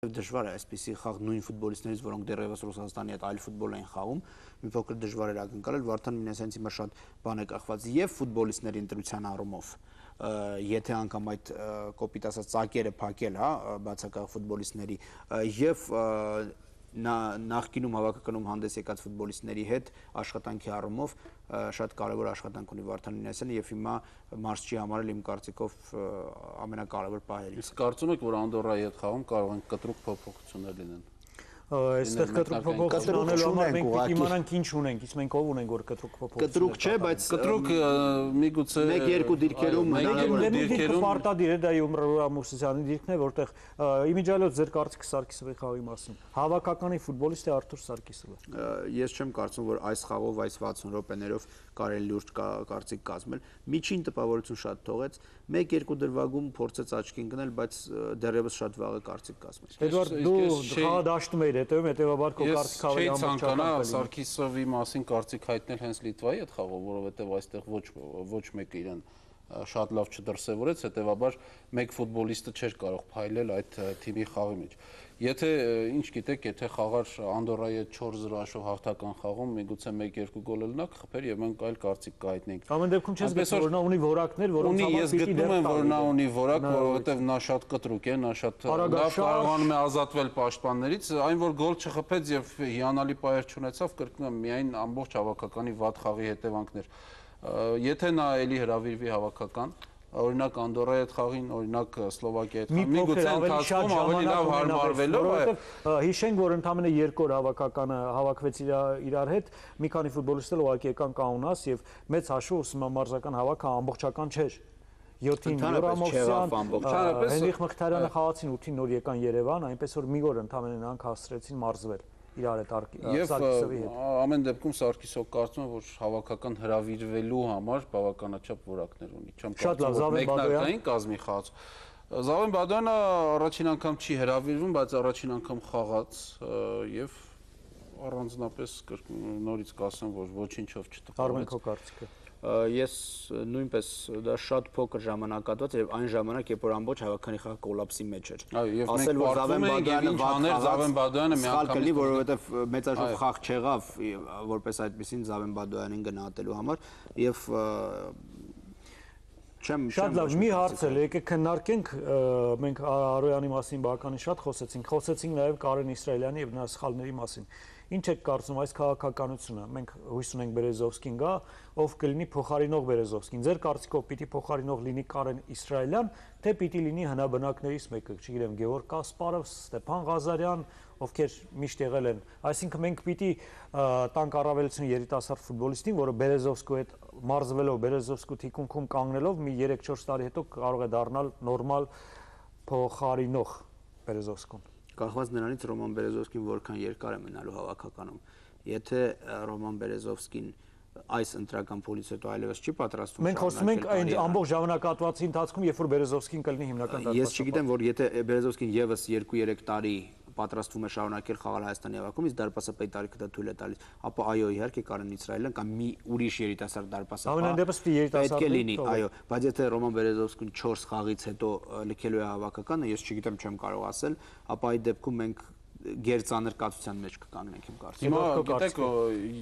Դժվար է այսպիսի խաղ նույն ֆուտբոլիստներից, որոնք դեռևս Ռուսաստանի հետ այլ ֆուտբոլ են խաղում, մի փոքր դժվար էր ակնկալել, Վարդան Մինասյանից հիմա շատ բան է կախված եւ ֆուտբոլիստների ընտրության առումով, եթե անգամ այդ կոպիտ ասած ծակերը փակել, հա, բացակայող ֆուտբոլիստների եւ նախկինում հավաքականում հանդես եկած ֆուտբոլիստների հետ աշխատանքի առումով շատ կարևոր աշխատանք ունի Վարդան Մինասյանը եւ հիմա մարզչի համար էլ իմ կարծիքով ամենակարևոր պահերից։ Իսկ կարծում եք, որ Անդորրայի հետ խաղում կարող են կտրուկ փոփոխություններ լինեն։ Այստեղ կտրուկ փոփոխություն անելու համար մենք պիտի իմանանք ինչ ունենք, իսկ մենք ով ունենք, որ կտրուկ փոփոխություն։ Կտրուկ չէ, բայց կտրուկ միգուցե 1-2 դիրքերում դիրքը պարտադիր է, դա Ամուրսյանի դիրքն է, որտեղ իմիջիալոց ձեր կարծիքը Սարգիսովի խաղի մասին։ Հավաքականի ֆուտբոլիստ է Արթուր Սարգիսովը։ Ես չեմ կարծում, որ այս խաղով, այս 60 րոպեներով կարելի լուրջ կարծիք կազմել։ Միջին տպավորություն շատ թողեց, 1-2 դրվագում փորձեց աչքի ընկնել, բայց դեռևս շատ վաղ է կարծիք կազմել։ Էդվարդ, դու խաղը դաշտում էիր հետևաբար քո կարծիքը ավելի ամբողջական։ Ես չէի ցանկանա Սարգիսովի մասին կարծիք հայտնել հենց Լիտվայի հետ խաղով, որովհետև այստեղ ոչ մեկը իրեն շատ լավ չդրսևորեց, հետևաբար մեկ ֆուտբոլիստը չէր կարող փայլել այդ թիմի խաղի մեջ։ Եթե ինչ գիտեք, եթե խաղար Անդորրայի հետ 4-0 հաշվով հաղթական խաղում, միգուցե 1-2 գոլ լինակ խփեր եւ մենք այլ կարծիք կհայտնեինք։ Ամեն դեպքում չես գտնում, որ նա ունի որակներ, որոնց համար ես գտնում եմ, որ նա ունի որակ, որովհետեւ նա շատ կտրուկ է, նա շատ լավ կարողանում է ազատվել պաշտպաններից, այն որ գոլ չխփեց եւ հիանալի պայեր չունեցավ, կրկնում եմ, միայն ամբողջ հավաքականի վատ խաղի հետևանքներ։ Եթե նա էլի հրավիրվի հավաքական, օրինակ Անդորրայի հետ խաղին, օրինակ Սլովակիայի հետ խաղին, միգուցե ընթացքում ավելի լավ հարմարվելով, հիշենք, որ ընդամենը 2 օր հավաքականը հավաքվեց իրար հետ, մի քանի ֆուտբոլիստը ուղղակի եկան Կաունաս եւ մեծ հաշվով ուսումնամարզական հավաքը ամբողջական չէր։ 7-ին Յուրամովսյան, Հենրիխ Մխիթարյանը խաղացին, 8-ին նոր եկան Երևան, այնպես որ մի օր ընդամենը նրանք հասցրեցին մարզվել իրար հետ Սարգիսովի հետ։ Ամեն դեպքում Սարգիսով կարծում եմ, որ հավաքական հրավիրվելու համար բավականաչափ որակներ ունի։ Չեմ կարծում, որ մեկնարկային կազմի խաղաց։ Զավեն Բադոյանը առաջին անգամ չի հրավիրվում, բայց առաջին անգամ խաղաց եւ առանձնապես նորից կասեմ, որ ոչինչով չտպավորեց։ Արմեն քո կարծիքը։ Ես նույնպես դա շատ փոքր ժամանակատված եւ այն ժամանակ, երբ որ ամբողջ հավաքանի խաղ կոլապսի մեջ էր։ Ասել որ Զավեն Բադոյանը մի անգամ կլինի, որովհետեւ մեծաժող խաղ չեղավ, որպես այդպեսին Զավեն Բադոյանին գնահատելու համար եւ Շատ լավ, մի հարց էլ եկեք քննարկենք, մենք Արոյանի մասին բավականին շատ խոսեցինք նաեւ Կարեն Իսրայելյանի եւ նրա սխալների մասին։ Ինչ եք կարծում այս քաղաքականությունը, մենք հույս ունենք Բերեզովսկին գա, ով կլինի փոխարինող Բերեզովսկին։ Ձեր կարծիքով պիտի փոխարինող լինի Կարեն Իսրայելյան, թե պիտի լինի հնաբնակներից մեկը, չգիտեմ, Գևորգ Կասպարով, Ստեփան Ղազարյան, ովքեր միշտ եղել են։ Այսինքն մենք պիտի տանք առավելությունը երիտասարդ ֆուտբոլիստին, որը Բերեզովսկու հետ մարզվելով, Բերեզովսկու թիկունքում կանգնելով մի 3-4 տարի հետո կարող է դառնալ նորմալ փոխարինող Բերեզովսկուն։ Կախված նրանից Ռոման Բերեզովսկին որքան երկար է մնալու հավաքականում։ Եթե Ռոման Բերեզովսկին այս ընտրական փուլից հետո այլևս չի պատրաստվում։ Մենք խոսում ենք այն ամբողջ ժամանակահատվածի ընթացքում, երբ որ Բերեզովսկին կլինի հիմնական դաշնակցություն։ Ես չգիտեմ, որ եթե Բերեզովսկին եւս 2-3 տարի պատրաստվում է շարունակել խաղալ Հայաստանի հավաքում, իսկ դարպասապետի տարիքը դա թույլ է տալիս, ապա այո, իհարկե Կարեն Իսրայելյան կամ մի ուրիշ երիտասարդ դարպասապետ պետք է լինի, այո, բայց եթե Ռոման Բերեզովսկին 4 խաղից հետո լքելու է հավաքականը, ես չգիտեմ, չեմ կարող ասել, ապա այդ դեպքում մենք գերծանր կացության մեջ կկանգնենք իմ կարծիքով։ Հիմա գիտեք,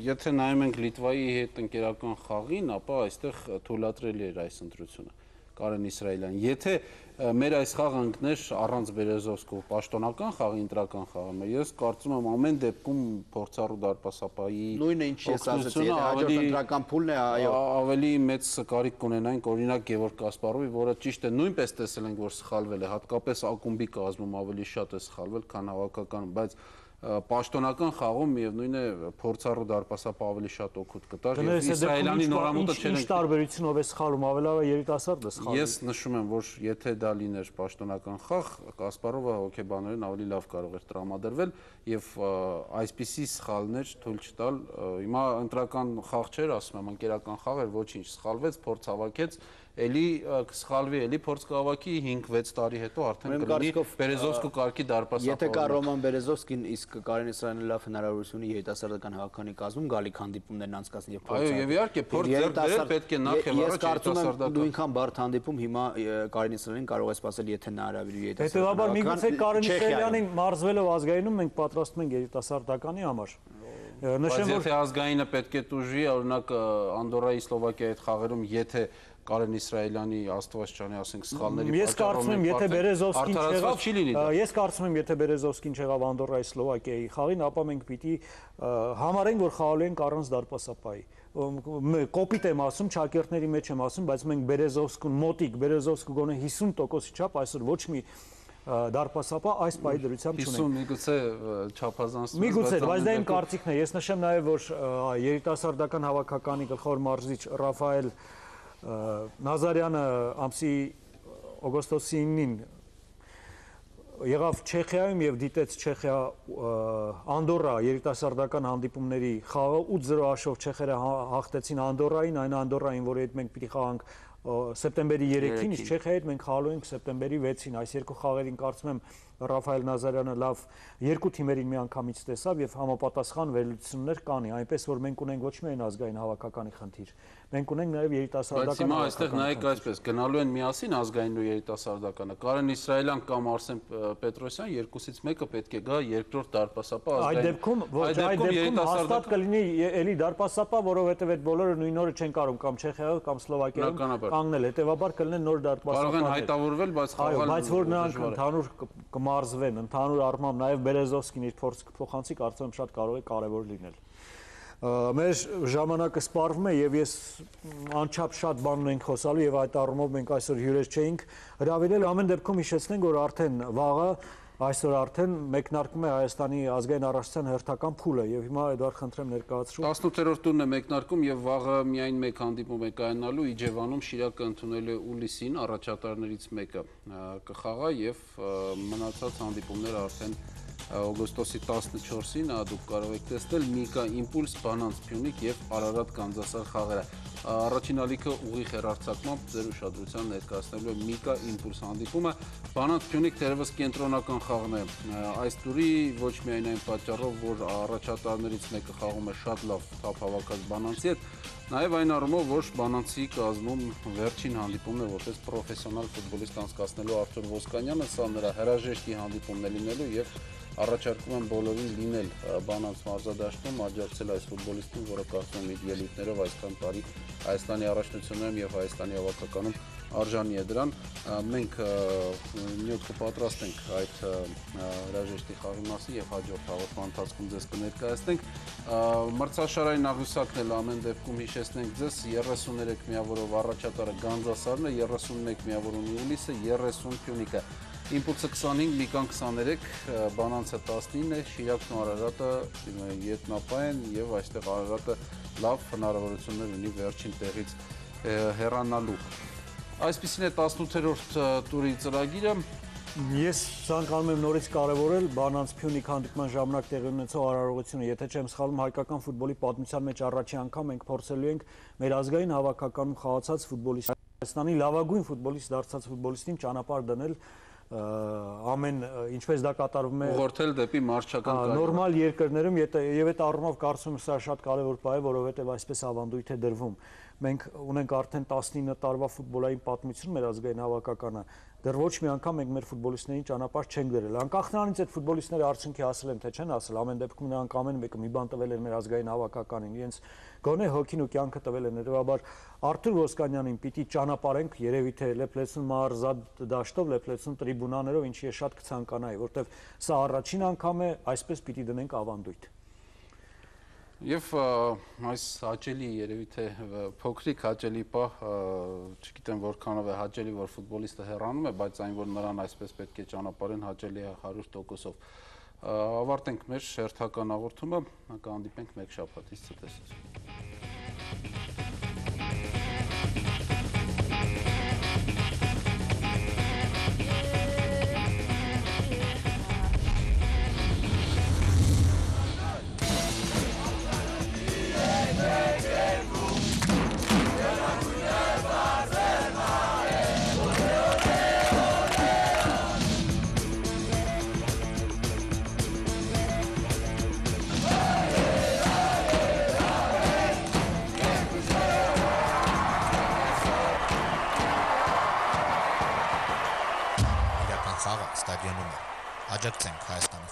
եթե նայում ենք Լիտվայի հետ ընկերական խաղին, ապա այստեղ թույլատրելի էր այս ընտրությունը Կարեն Իսրայելյան։ Եթե մեր այս խաղը ընկներ առանց Բերեզովսկու պաշտոնական խաղի, ընտրական խաղը, ես կարծում եմ ամեն դեպքում փորձառու դարպասապայի նույնը ինչ ես ասացի, հաջորդ ընտրական փուլն է, այո, ավելի մեծ կարիք կունենային օրինակ Գևորգ Կասպարովի, որը ճիշտ է նույնպես տեսել ենք, որ սխալվել է, հատկապես ակումբի կազմում ավելի շատ է սխալվել, քան հավաքականում, բայց պաշտոնական խաղում միևնույն է փորձառու դարպասապը ավելի շատ օգուտ կտար եւ Իսրայելյանի նորամուտը չեն ինչ տարբերությունով է սխալում ավելի լավ է երիտասարդը սխալում։ Ես նշում եմ, որ եթե դա լիներ պաշտոնական խաղ, Կասպարովը հոգեբանորեն ավելի լավ կարող էր տրամադրվել եւ այսպիսի սխալներ թույլ չտալ։ Հիմա ընտրական խաղ չէր, ասում եմ, ընկերական խաղ էր, ոչինչ, սխալվեց, փորձ հավաքեց էլի կսխալվի, էլի փորձ կհավաքի 5-6 տարի հետո արդեն կլինի Բերեզովսկու կարգի դարպասապահ։ Եթե կա Ռոման Բերեզովսկին, իսկ Կարեն Իսրայելյանը լավ հնարավորություն ունի երիտասարդական հավաքանի կազմում գալիք հանդիպումներն անցկացնել եւ փորձ։ Այո, եւ իհարկե փորձ ձեռք բերել պետք է նախ եւ առաջ երիտասարդական։ Դու ինքան բարդ հանդիպում հիմա Կարեն Իսրայելին կարող է սպասել, եթե նա հրավիրի երիտասարդական։ Հետևաբար միգուցե Կարեն Իսրայելյանին մարզվելով ազգայինում մենք պատրաստվում ենք երիտասարդականի համար։ Նշեմ, որ եթե ազգայինը պետք է տուժի, օրինակ Անդորրայի Սլովակիայի հետ խաղերում, եթե Կարեն Իսրայելյանի Աստվածչանի, ասենք, սխալների Ես կարծում եմ, եթե Բերեզովսկին չեղավ Անդորրայի Սլովակիայի խաղին, ապա մենք պիտի համարենք, որ խաղալու ենք առանց դարպասապահի։ Կոպիտ եմ ասում, ճակերտների մեջ եմ ասում, բայց մենք Բերեզովսկուն մոտիկ, Բերեզովսկու գոնե 50%-ի չափ այսօր ոչ մի դարպասապահ այս պահի դրությամբ չունենք։ 50 միգուցե չափազանցում։ Միգուցե, բայց դա իմ կարծիքն է։ Ես նշեմ նաև, որ երիտասարդական հավաքականի գլխավոր մարզիչ Ռաֆայել Նազարյանը ամսի օգոստոսի 9-ին եղավ Չեխիայում եւ դիտեց Չեխիա Անդորրա երիտասարդական հանդիպումների խաղը 8-0 հաշվով չեխերը հաղթեցին Անդորրային, այն Անդորրային, որի հետ մենք պիտի խաղանք սեպտեմբերի 3-ին, իսկ Չեխիայի հետ մենք խաղալու ենք սեպտեմբերի 6-ին։ Այս երկու խաղերին կարծում եմ Ռաֆայել Նազարյանը լավ երկու թիմերին միանգամից տեսավ եւ համապատասխան վերլուծություններ կանի, այնպես որ մենք ունենք ոչ միայն ազգային հավաքականի խնդիր, մենք ունենք նաեւ երիտասարդական։ Բայց հիմա այստեղ նայեք այսպես, գնալու են միասին ազգայինն ու երիտասարդականը։ Կարեն Իսրայելյան կամ Արսեն Պետրոսյան, երկուսից մեկը պետք է գա երկրորդ դարպասապահ ազգային։ Այդ դեպքում հաստատ կլինի էլի դարպասապահ, որովհետեւ այդ բոլորը նույն օրը չեն կարող կամ Չեխիայում կամ Սլովակիայում կանգնել, հետեւաբար կլինեն նոր դարպասապահ։ Կարող են հայտավորվել, բայց խաղալ։ Բայց որ նրանք ընդհանուր կմարզվեն, ընդհանուր առմամբ նաև Բերեզովսկին իր փորձ կփոխանցի, կարծում եմ շատ կարող է կարևոր լինել։ Մեր ժամանակը սպառվում է եւ ես անչափ շատ բան ունենք խոսալու եւ այդ առումով մենք այսօր հյուրեր չէինք հրավիրել, ամեն դեպքում հիշեցնենք, որ արդեն վաղը այսօր արդեն մեկնարկում է Հայաստանի ազգային առողջության հերթական փուլը եւ հիմա Էդուարդ խնդրեմ ներկայացրու 18-րդ տուրն է մեկնարկում եւ վաղը միայն մեկ հանդիպում է կայանալու Իջևանում Շիրակը ընդունել է Ուլիսին առաջատարներից մեկը կխաղա եւ մնացած հանդիպումները արդեն օգոստոսի 14-ին դուք կարող եք տեսնել Միկա Իմպուլս Բանանց Փյունիկ եւ Արարատ Կանզասար խաղերը առաջին ալիքը ուղիղ հեռարձակմամբ ձեր ուշադրության ներկայացնելու է Միկա Իմպուլս հանդիպումը Բանանց Փյունիկ թերևս կենտրոնական խաղն է այս տուրի ոչ միայն այն պատճառով որ առաջատարներից մեկը խաղում է շատ լավ թափ հավաքած Բանանցի հետ նաև այն առումով որ Բանանցի կազմում վերջին հանդիպումն է որպես պրոֆեսիոնալ ֆուտբոլիստ անցկացնելու Արթուր Ոսկանյանը սա նրա հրաժեշտի հանդիպումն է լինելու եւ առաջարկում եմ բոլորին լինել Բանանց մարզադաշտում, աջակցել այս ֆուտբոլիստին, որը կարծում եմ իր ելույթներով այսքան տարի Հայաստանի առաջնությունում եւ Հայաստանի հավաքականում արժանի է դրան։ Մենք նյութ կպատրաստենք այդ հրաժեշտի խաղի մասին եւ հաջորդ հաղորդման ընթացքում ձեզ կներկայացնենք։ Մրցաշարային աղյուսակն էլ ամեն դեպքում հիշեցնենք ձեզ 33 միավորով առաջատարը Գանձասարն է, 31 միավոր ունի Ուլիսը, 30 Փյունիկը։ Իմպուլսը 25, Միկան 23, Բանանցը 19 է, Շիրակն ու Արարատը ետնապահ են եւ այստեղ Արարատը լավ հնարավորություններ ունի վերջին տեղից հեռանալու։ Այսպիսին է 18-րդ տուրի ծրագիրը։ Ես ցանկանում եմ նորից կարևորել Բանանց Փյունիկ հանդիպման ժամանակ տեղի ունեցող արարողությունը, եթե չեմ սխալվում, հայկական ֆուտբոլի պատմության մեջ առաջին անգամ մենք փորձելու ենք մեր ազգային հավաքականում խաղացած ֆուտբոլիստ Հայաստանի լավագույն ֆուտբոլիստ դարձած ֆուտբոլիստին ճանապարհ դնել ամեն ինչպես դա կատարվում է ուղղորդել դեպի մարզչական կարիերա նորմալ երկրներում եւ այդ առումով կարծում եմ սա շատ կարեւոր բան է որովհետեւ այսպես ավանդույթ է դրվում մենք ունենք արդեն 19 տարվա ֆուտբոլային պատմություն մեր ազգային հավաքականը դեռ ոչ մի անգամ մենք մեր ֆուտբոլիստներին ճանապարհ չենք դրել անկախ նրանից այդ ֆուտբոլիստները արդյունքի հասել են թե չեն հասել ամեն դեպքում նրանք ամեն մեկը մի բան տվել են մեր ազգային հավաքականին իրենց գոնե հոգին ու կյանքը տվել են հետեւաբար Արթուր Ոսկանյանին պիտի ճանապարհենք երևի թե Լեփլեցուն մարզադ դաշտով Լեփլեցուն տրիբունաներով ինչի է շատ կցանկանայի որտեվ սա առաջին անգամ է այսպես պիտի դնենք ավանդույթ Եվ այս հաճելի երևի թե փոքրիկ հաճելի պահ, չգիտեմ որքանով է հաճելի, որ ֆուտբոլիստը հեռանում է, բայց այն, որ նրան այսպես պետք է ճանապարհեն հաճելի է 100%-ով։ Ավարտենք մեր հերթական հաղորդումը, կհանդիպենք մեկ շաբաթից ցտեսություն։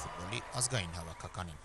ֆուտբոլի ազգային հավաքականին։